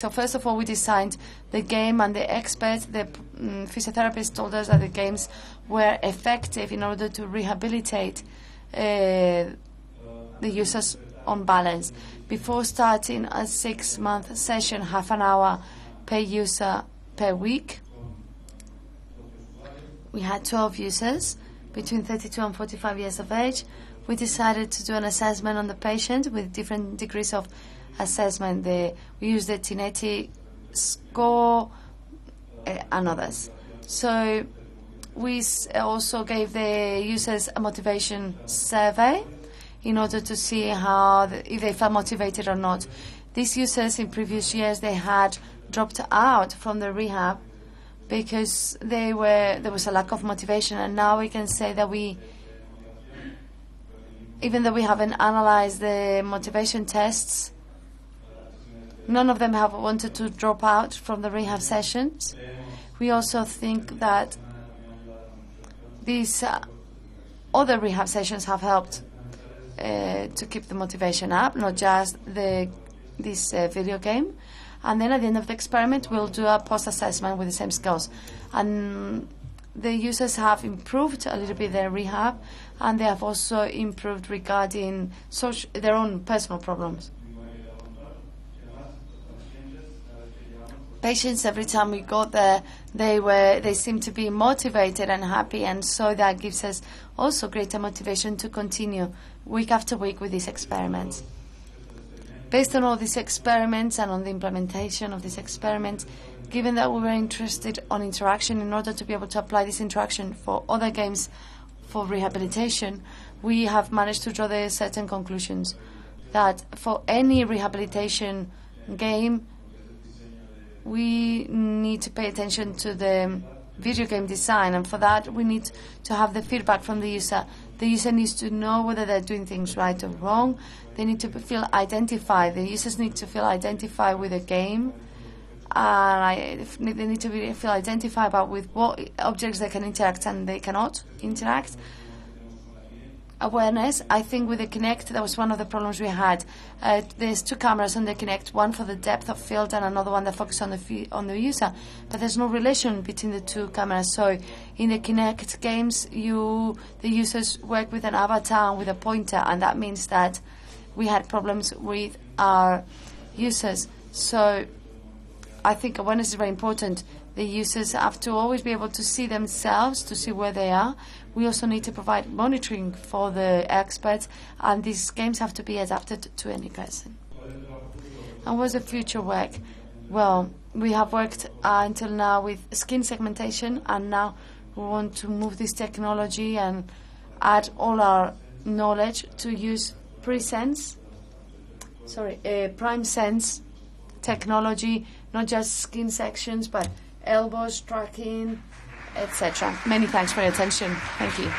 So first of all, we designed the game, and the experts, the physiotherapists told us that the games were effective in order to rehabilitate the users on balance. Before starting a 6-month session, half an hour per user per week, we had 12 users between 32 and 45 years of age. We decided to do an assessment on the patient with different degrees of assessment. We used the Tinetti score and others. So we also gave the users a motivation survey in order to see if they felt motivated or not. These users in previous years, they had dropped out from the rehab because there was a lack of motivation, and now we can say that even though we haven't analyzed the motivation tests, none of them have wanted to drop out from the rehab sessions. We also think that these other rehab sessions have helped to keep the motivation up, not just this video game. And then at the end of the experiment, we'll do a post-assessment with the same skills. And the users have improved a little bit their rehab, and they have also improved regarding their own personal problems. Patients, every time we got there, they seemed to be motivated and happy, and so that gives us also greater motivation to continue week after week with these experiments. Based on all these experiments and on the implementation of these experiments, given that we were interested on interaction, in order to be able to apply this interaction for other games for rehabilitation, we have managed to draw the certain conclusions that for any rehabilitation game, we need to pay attention to the video game design, and for that we need to have the feedback from the user. The user needs to know whether they're doing things right or wrong. They need to feel identified. The users need to feel identified with the game. They need to feel identified about with what objects they can interact and they cannot interact. Awareness. I think with the Kinect, that was one of the problems we had. There's 2 cameras on the Kinect, one for the depth of field and another one that focuses on the user. But there's no relation between the 2 cameras. So in the Kinect games, the users work with an avatar and with a pointer, and that means that we had problems with our users. So I think awareness is very important. The users have to always be able to see themselves, to see where they are. We also need to provide monitoring for the experts, and these games have to be adapted to any person. And what's the future work? Well, we have worked until now with skin segmentation, and now we want to move this technology and add all our knowledge to use prime sense technology, not just skin sections, but elbows, tracking, etc. Many thanks for your attention. Thank you.